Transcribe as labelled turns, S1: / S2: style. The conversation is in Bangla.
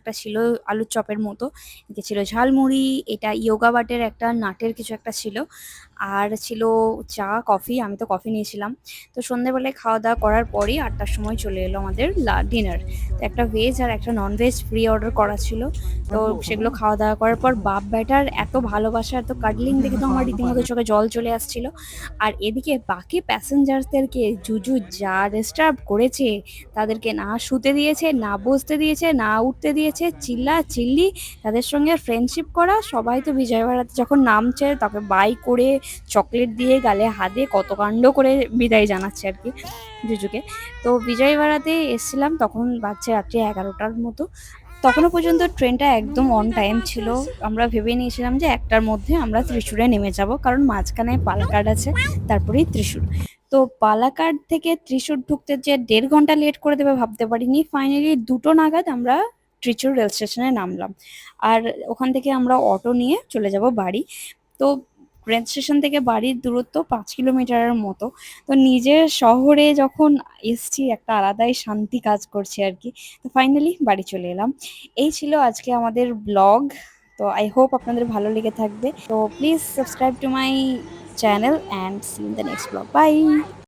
S1: একটা ছিল আলুর চপের মতো, এতে ছিল ঝালমুড়ি, এটা ইয়োগা বাটের একটা নাটের কিছু একটা ছিল, আর ছিল চা কফি। আমি তো কফি নিয়েছিলাম। তো সন্ধ্যেবেলায় খাওয়া দাওয়া করার পরই 8টার সময় চলে এলো আমাদের ডিনার। তো একটা ভেজ আর একটা নন ভেজ প্রি অর্ডার করা ছিল। তো সেগুলো খাওয়া দাওয়া করার পর বাপ বেটার এত ভালোবাসা, এত কাডলিং দেখে তো আমার রীতিমতো চোখে জল চলে আসছিল। আর এদিকে বাকি প্যাসেঞ্জারদেরকে জুজু যা ডিস্টার্ব করেছে, তাদেরকে না শুতে দিয়েছে, না বসতে দিয়েছে, না উঠতে দিয়েছে, চিল্লা চিল্লি, তাদের সঙ্গে ফ্রেন্ডশিপ করা। সবাই তো বিজয়বাড়াতে যখন নামছে তাকে বাই করে চকলেট দিয়ে গালে হাত দিয়ে কত কাণ্ড করে বিদায় জানাচ্ছে আর কি জুজুকে। তো বিজয়বাড়াতে এসেছিলাম তখন বাজছে রাত্রি 11টার মতো। তখনও পর্যন্ত ট্রেনটা একদম অন টাইম ছিল। আমরা ভেবে নিয়েছিলাম যে 1টার মধ্যে আমরা ত্রিশূরে নেমে যাব, কারণ মাঝখানে পালাকাড আছে, তারপরেই ত্রিশূর। তো পালাকাড থেকে ত্রিশূর ঢুকতে যে 1.5 ঘন্টা লেট করে দেবে ভাবতে পারিনি। ফাইনালি 2টো নাগাদ আমরা ত্রিশূর রেল স্টেশনে নামলাম। আর ওখান থেকে আমরা অটো নিয়ে চলে যাব বাড়ি। তো রেল স্টেশন থেকে বাড়ির দূরত্ব 5 কিলোমিটারের মতো। তো নিজের শহরে যখন এসছি একটা আলাদাই শান্তি কাজ করছে আর কি। তো ফাইনালি বাড়ি চলে এলাম। এই ছিল আজকে আমাদের ব্লগ। তো আই হোপ আপনাদের ভালো লেগে থাকবে। তো please subscribe to my channel and see in the next blog. By.